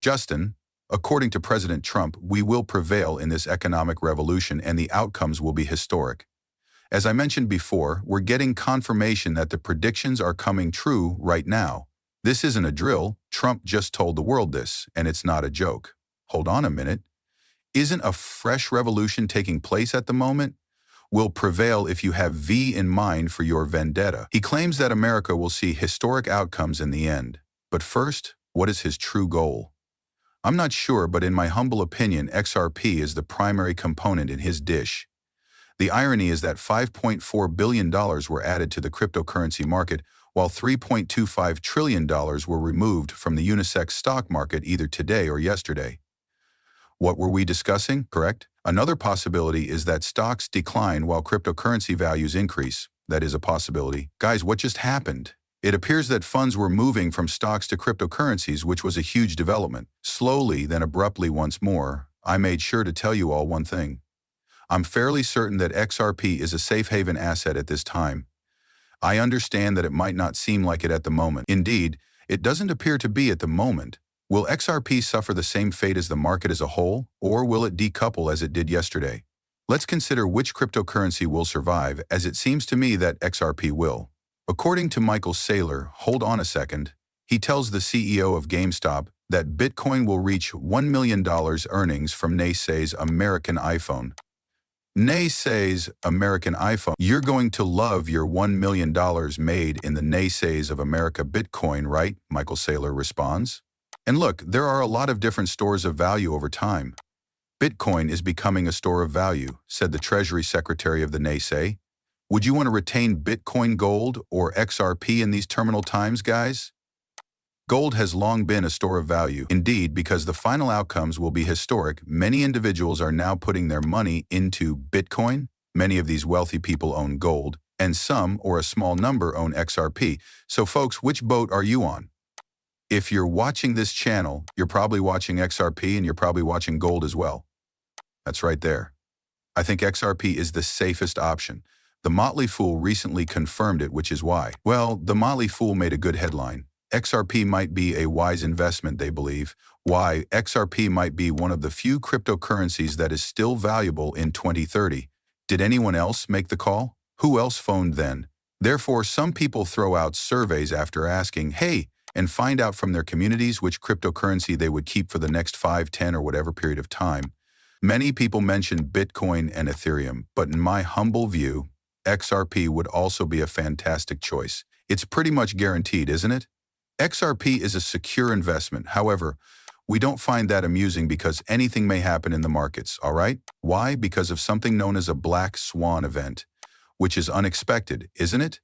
Justin, according to President Trump, we will prevail in this economic revolution and the outcomes will be historic. As I mentioned before, we're getting confirmation that the predictions are coming true right now. This isn't a drill. Trump just told the world this, and it's not a joke. Hold on a minute. Isn't a fresh revolution taking place at the moment? Will prevail if you have V in mind for your vendetta. He claims that America will see historic outcomes in the end. But first, what is his true goal? I'm not sure, but in my humble opinion, XRP is the primary component in his dish. The irony is that $5.4 billion were added to the cryptocurrency market, while $3.25 trillion were removed from the unisex stock market either today or yesterday. What were we discussing, correct? Another possibility is that stocks decline while cryptocurrency values increase. That is a possibility. Guys, what just happened? It appears that funds were moving from stocks to cryptocurrencies, which was a huge development. Slowly, then abruptly once more, I made sure to tell you all one thing. I'm fairly certain that XRP is a safe haven asset at this time. I understand that it might not seem like it at the moment. Indeed, it doesn't appear to be at the moment. Will XRP suffer the same fate as the market as a whole, or will it decouple as it did yesterday? Let's consider which cryptocurrency will survive, as it seems to me that XRP will. According to Michael Saylor, hold on a second, he tells the CEO of GameStop that Bitcoin will reach $1 million earnings from Naysay's American iPhone. Naysay's American iPhone. You're going to love your $1 million made in the Naysays of America Bitcoin, right? Michael Saylor responds. And look, there are a lot of different stores of value over time. Bitcoin is becoming a store of value, said the Treasury Secretary of the Naysay. Would you want to retain Bitcoin Gold or XRP in these terminal times, guys? Gold has long been a store of value. Indeed, because the final outcomes will be historic, many individuals are now putting their money into Bitcoin. Many of these wealthy people own gold, and some, or a small number, own XRP. So folks, which boat are you on? If you're watching this channel, you're probably watching XRP and you're probably watching gold as well. That's right there. I think XRP is the safest option. The Motley Fool recently confirmed it, which is why. Well, the Motley Fool made a good headline. XRP might be a wise investment, they believe. Why? XRP might be one of the few cryptocurrencies that is still valuable in 2030. Did anyone else make the call? Who else phoned then? Therefore, some people throw out surveys after asking, hey, and find out from their communities which cryptocurrency they would keep for the next 5, 10, or whatever period of time. Many people mention Bitcoin and Ethereum, but in my humble view, XRP would also be a fantastic choice. It's pretty much guaranteed, isn't it? XRP is a secure investment. However, we don't find that amusing because anything may happen in the markets, all right? Why? Because of something known as a black swan event, which is unexpected, isn't it?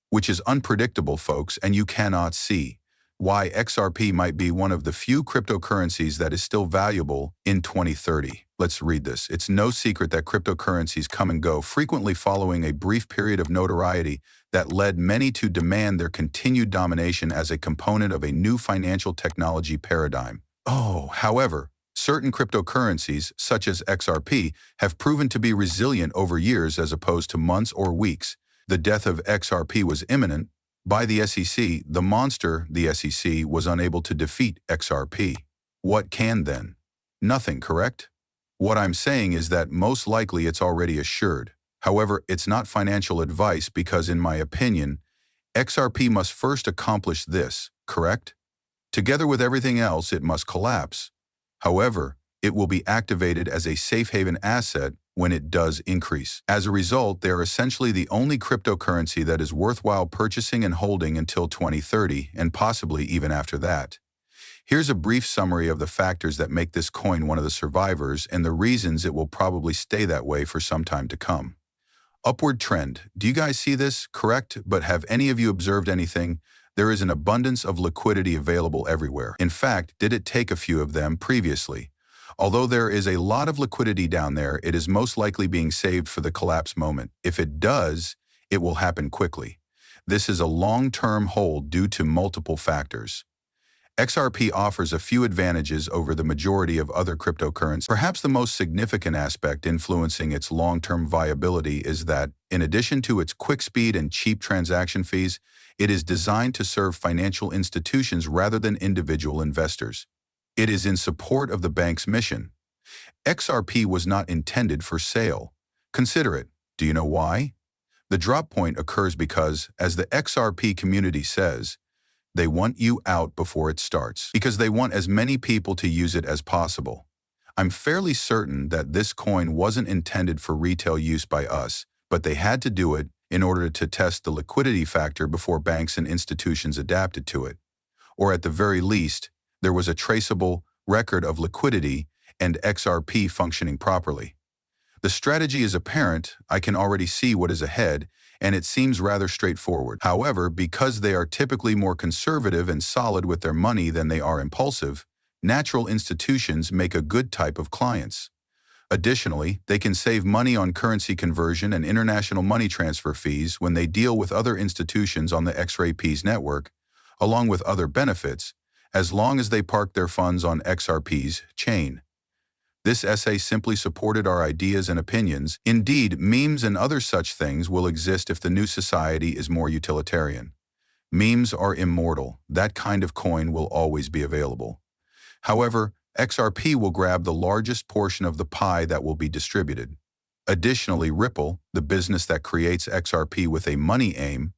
Which is unpredictable, folks, and you cannot see. Why XRP might be one of the few cryptocurrencies that is still valuable in 2030. Let's read this. It's no secret that cryptocurrencies come and go, frequently following a brief period of notoriety that led many to demand their continued domination as a component of a new financial technology paradigm. However, certain cryptocurrencies, such as XRP, have proven to be resilient over years as opposed to months or weeks. The death of XRP was imminent. By the SEC, the monster, the SEC, was unable to defeat XRP. What can then? Nothing, correct? What I'm saying is that most likely it's already assured. However, it's not financial advice because, in my opinion, XRP must first accomplish this, correct? Together with everything else, it must collapse. However, it will be activated as a safe haven asset when it does increase. As a result, they are essentially the only cryptocurrency that is worthwhile purchasing and holding until 2030, and possibly even after that. Here's a brief summary of the factors that make this coin one of the survivors and the reasons it will probably stay that way for some time to come. Upward trend. Do you guys see this? Correct, but have any of you observed anything? There is an abundance of liquidity available everywhere. In fact, did it take a few of them previously? Although there is a lot of liquidity down there, it is most likely being saved for the collapse moment. If it does, it will happen quickly. This is a long-term hold due to multiple factors. XRP offers a few advantages over the majority of other cryptocurrencies. Perhaps the most significant aspect influencing its long-term viability is that, in addition to its quick speed and cheap transaction fees, it is designed to serve financial institutions rather than individual investors. It is in support of the bank's mission. XRP was not intended for sale. Consider it. Do you know why? The drop point occurs because, as the XRP community says, they want you out before it starts, because they want as many people to use it as possible. I'm fairly certain that this coin wasn't intended for retail use by us, but they had to do it in order to test the liquidity factor before banks and institutions adapted to it. Or at the very least, there was a traceable record of liquidity and XRP functioning properly. The strategy is apparent. I can already see what is ahead, and it seems rather straightforward. However, because they are typically more conservative and solid with their money than they are impulsive, natural institutions make a good type of clients. Additionally, they can save money on currency conversion and international money transfer fees when they deal with other institutions on the XRP's network, along with other benefits, as long as they park their funds on XRP's chain. This essay simply supported our ideas and opinions. Indeed, memes and other such things will exist if the new society is more utilitarian. Memes are immortal. That kind of coin will always be available. However, XRP will grab the largest portion of the pie that will be distributed. Additionally, Ripple, the business that creates XRP with a money aim,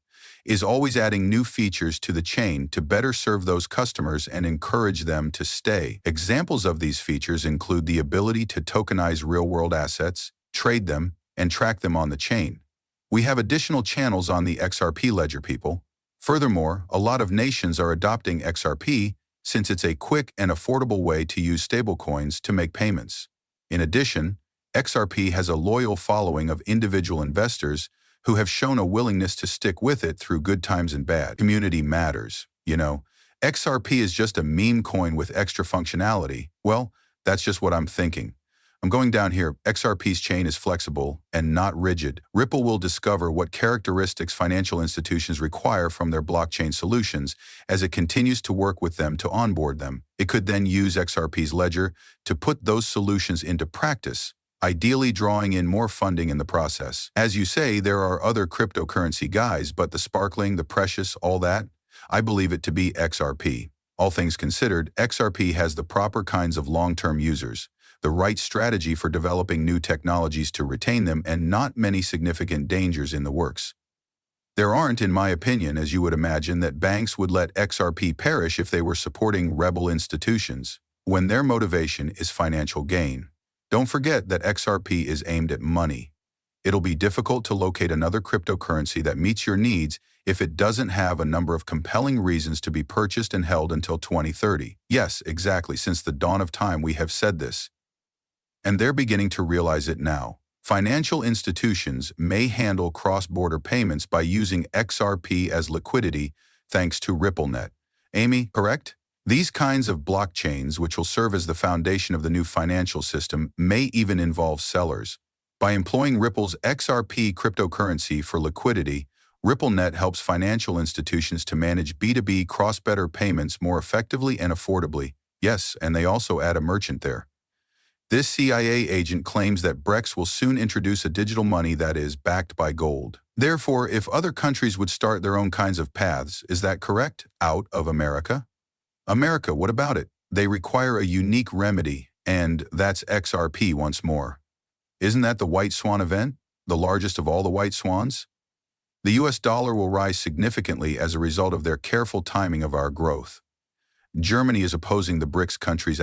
is always adding new features to the chain to better serve those customers and encourage them to stay. Examples of these features include the ability to tokenize real-world assets, trade them, and track them on the chain. We have additional channels on the XRP ledger, people. Furthermore, a lot of nations are adopting XRP since it's a quick and affordable way to use stablecoins to make payments. In addition, XRP has a loyal following of individual investors who have shown a willingness to stick with it through good times and bad. Community matters. You know, XRP is just a meme coin with extra functionality. Well, that's just what I'm thinking. I'm going down here. XRP's chain is flexible and not rigid. Ripple will discover what characteristics financial institutions require from their blockchain solutions as it continues to work with them to onboard them. It could then use XRP's ledger to put those solutions into practice, ideally drawing in more funding in the process. As you say, there are other cryptocurrency guys, but the sparkling, the precious, all that, I believe it to be XRP. All things considered, XRP has the proper kinds of long-term users, the right strategy for developing new technologies to retain them, and not many significant dangers in the works. There aren't, in my opinion, as you would imagine, that banks would let XRP perish if they were supporting rebel institutions, when their motivation is financial gain. Don't forget that XRP is aimed at money. It'll be difficult to locate another cryptocurrency that meets your needs if it doesn't have a number of compelling reasons to be purchased and held until 2030. Yes, exactly. Since the dawn of time, we have said this. And they're beginning to realize it now. Financial institutions may handle cross-border payments by using XRP as liquidity thanks to RippleNet. Amy, correct? These kinds of blockchains, which will serve as the foundation of the new financial system, may even involve sellers. By employing Ripple's XRP cryptocurrency for liquidity, RippleNet helps financial institutions to manage B2B cross-border payments more effectively and affordably. Yes, and they also add a merchant there. This CIA agent claims that Brex will soon introduce a digital money that is backed by gold. Therefore, if other countries would start their own kinds of paths, is that correct? Out of America? America, what about it? They require a unique remedy, and that's XRP once more. Isn't that the White Swan event, the largest of all the White Swans? The US dollar will rise significantly as a result of their careful timing of our growth. Germany is opposing the BRICS countries'